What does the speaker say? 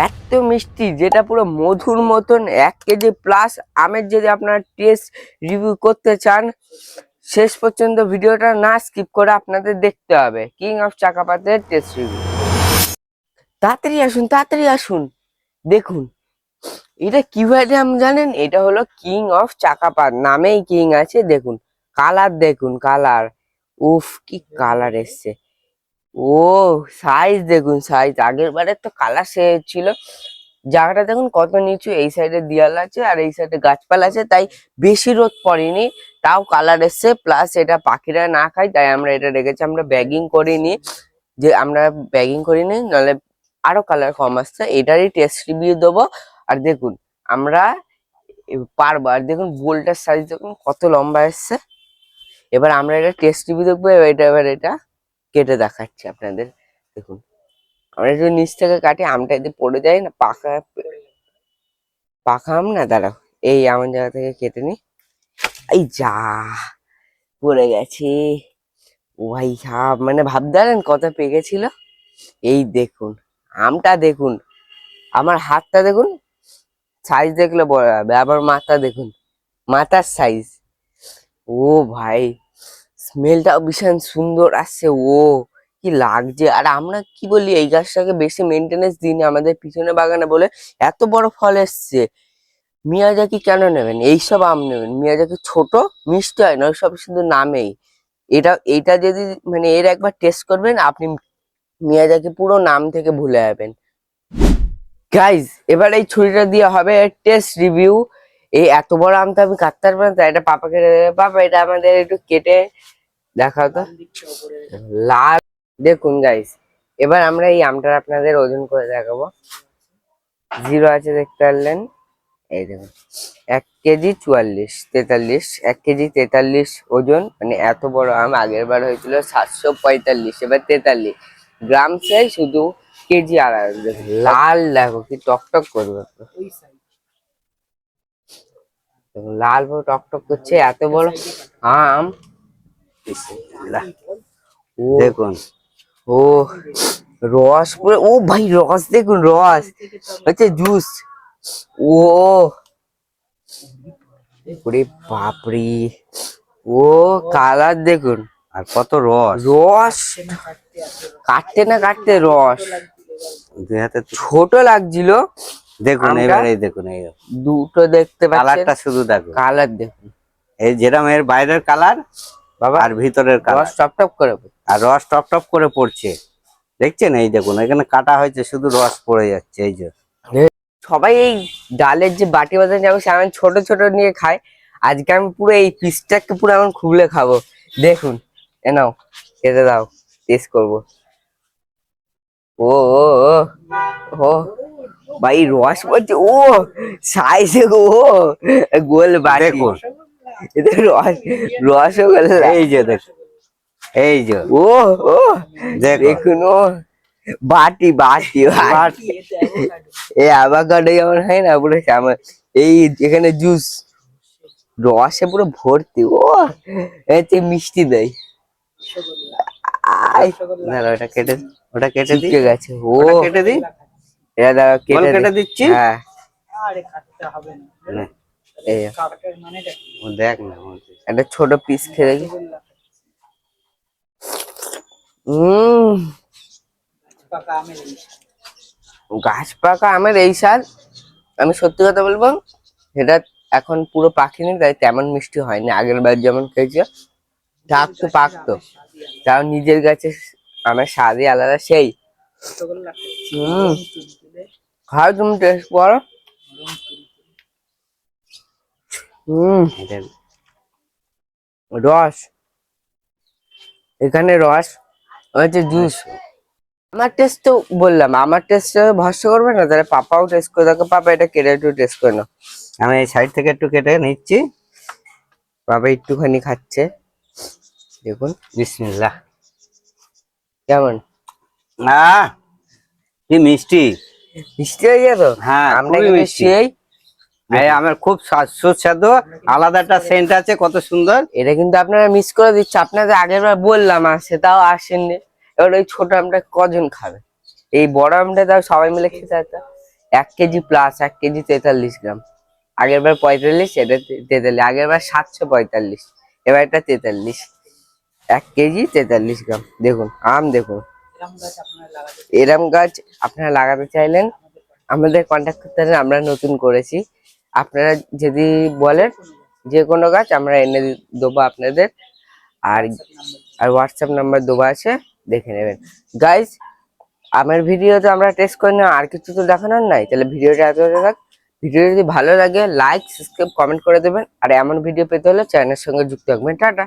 এত মিষ্টি যেটা পুরো মধুর মতন 1 কেজি প্লাস আমের। যদি আপনারা টেস্ট রিভিউ করতে চান শেষ পর্যন্ত ভিডিওটা না স্কিপ করে আপনাদের দেখতে হবে কিং অফ চাকাপাতের টেস্ট রিভিউ। তাড়াতাড়ি আসুন, তাড়াতাড়ি আসুন। দেখুন এটা কিভাবে আম জানেন? এটা হলো কিং অফ চাকাপাত, নামেই কিং আছে। দেখুন কালার, দেখুন কালার, উফ কি কালার এসছে। ও সাইজ দেখুন, সাইজ আগের বারে তো কালার সে ছিল। জায়গাটা দেখুন কত নিচু, এই সাইডে দেয়াল আছে আর এই সাইডে গাছপালা আছে, তাই বেশি রোদ পড়েনি, তাও কালার এসছে। প্লাস এটা পাখিরা না খায় তাই আমরা এটা রেখেছি। আমরা ব্যাগিং করিনি, যে আমরা ব্যাগিং করিনি নাহলে আরো কালার কম আসছে। এটারই টেস্ট রিভিউ দেবো। আর দেখুন আমরা পারবো। আর দেখুন বোলটার সাইজ দেখুন কত লম্বা এসছে। এবার আমরা এটা টেস্ট রিভিউ দেখবো। এবার এটা কেটে দেখাচ্ছি আপনাদের। দেখুন আমরা যদি নিচ থেকে কাটি আমটা যদি পড়ে যায় না, পাকা পাকা আম না, দাঁড়াও এই এমন জায়গা থেকে কেটে নি। এই যা পড়ে গেছে। ও ভাই সাহ, মানে ভাবতে পারেন কত পেকেছিল। এই দেখুন আমটা দেখুন, আমার হাতটা দেখুন, সাইজ দেখলে বলা যাবে। আবার মাথা দেখুন, মাথার সাইজ। ও ভাই স্মেলটাও ভীষণ সুন্দর আসছে। ও কি লাগছে। আর আমরা কি বলি, এই গাছটাকে বেশি মেনটেনেন্স দিই না আমাদের পিছনে বাগানে বলে এত বড় ফল এসছে। মিয়াজাকি কেন নেবেন, এইসব আম নেবেন। মিয়াজাকি ছোট মিষ্টি হয় না, ওইসব শুধু নামেই। এইটা যদি মানে এর একবার টেস্ট করবেন আপনি মিয়াজাকি পুরো নাম থেকে ভুলে যাবেন। গাইজ এবার এই ছুরিটা দিয়ে হবে টেস্ট রিভিউ। এই এত বড় আম তো আমি কাটতে পারবো না, তাই এটা পাপা কেটে দেবে। পাপা এটা আমাদের একটু কেটে দেখাও তো। লাল দেখুন গাইজ, এবার আমরা এই আমটা আপনাদের ওজন করে দেখাবো। 0 আছে দেখতে পারলেন, এই দেখুন 1 কেজি 44 43, 1 কেজি 43 ওজন। মানে এত বড় আম আগের বার হয়েছিল 745, এবার 43 গ্রাম চাই শুধু, কেজি আড়াই। দেখুন লাল, দেখো কি টকটক করবে। দেখুন লাল পুরো টকটক করছে, এত বড় আম। ও দেখুন ও রস পুরো, ও ভাই রস দেখুন, রস হচ্ছে জুস। ও ওরে বাপরে, ও কালার দেখুন আর কত রস। রস কাটতে না কাটতে রস। দুই হাতে ছোট লাগছিল দেখুন, আমটা। এবারে দেখুন এই দুটো দেখতে পাচ্ছেন, কালারটা শুধু দেখুন। কালার দেখুন এই যেরকম এর বাইরের কালার বাবা, আর ভিতরের রস কালার, টপ টপ করে। আর রস টপ টপ করে পড়ছে। দেখছেন এই দেখুন, এখানে কাটা হয়েছে শুধু রস পড়ে যাচ্ছে। এই যে সবাই এই ডালের যে বাটি বাজার যাবো সেমন ছোট ছোট নিয়ে খায়, আজকে আমি পুরো এই পিসটাকে পুরো এখন খুলে খাবো। দেখুন এ নাও খেতে দাও, টেস্ট করবো। ও ও ও ও ভাই রস পড়ছে, ও সাইজে গো, গোল বাটি। দেখুন এতে রসগোল্লা। এই যে দেখুন, এই যে ও ও দেখুন দেখুন, ও বাটি বাটি বাটি। এই অ্যাভোকাডো যেমন হয় না, পুরো আমার এই এখানে জুস রসে পুরো ভর্তি। ও এতে মিষ্টি দেয়। আই দাঁড়া, ওটা কেটে দিই, চিপকে গেছে। ও ওটা কেটে দিই, এটা দাঁড়া বল কেটে কেটে দি। দিচ্ছি। হ্যাঁ নে, এই ও দেখ না একটা ছোট পিস খেয়ে দেখি। হম গাছ পাকা আমের এই স্বাদ। আমি সত্যি কথা বলবো, সেটা এখন পুরো পাকেনি তাই তেমন মিষ্টি হয়নি। আগের বার যেমন খেয়েছি থাকতো পাকতো, তাও নিজের গাছে আমের স্বাদই আলাদা সেই। হম খাও তুমি, টেস্ট করো। হম রস, এখানে রস হচ্ছে জুস। আমার টেস্ট তো বললাম, আমার টেস্ট ভরসা করবে না, তাহলে পাপাও টেস্ট করে দেখো। পাপা এটা কেটে একটু টেস্ট করে নাও। আমি এই সাইড থেকে একটু কেটে নিচ্ছি। পাপা একটুখানি খাচ্ছে, দেখুন বিসমিল্লাহ। কেমন আহ কি মিষ্টি। মিষ্টি হয়ে গেল। হ্যাঁ, আমরা খুবই কিন্তু মিষ্টি। সেই এই আমার খুব সুস্বাদু, আলাদা একটা সেন্ট আছে, কত সুন্দর। এটা কিন্তু আপনারা মিস করে দিচ্ছে। আপনাদের আগের বার বললাম আসছে, তাও আসেননি। এবার ওই ছোট আমটা কজন খাবে, এই বড় আমটা তাও সবাই মিলে খেতে হতো। 1 কেজি প্লাস, 1 কেজি 43 গ্রাম। আগের বার 45, এটা 43, আগের বার 745, এবার এটা 43। 1 কেজি 43 গ্রাম। দেখুন আম, দেখুন এরম গাছ আপনারা লাগাতে চাইলেন আমাদের কন্ট্যাক্ট করতে পারেন, আমরা নতুন করেছি। আপনারা যদি বলেন যে কোনো গাছ আমরা এনে দেবো আপনাদের। আর হোয়াটসঅ্যাপ নাম্বার দেবো আছে, দেখে নেবেন। গাইজ, আমার ভিডিও তো আমরা টেস্ট করি না, আর কিছু তো দেখানোর নাই, তাহলে ভিডিওটা এত থাক। ভিডিও যদি ভালো লাগে লাইক, সাবস্ক্রাইব, কমেন্ট করে দেবেন। আর এমন ভিডিও পেতে হলে চ্যানেলের সঙ্গে যুক্ত থাকবেন। টাটা।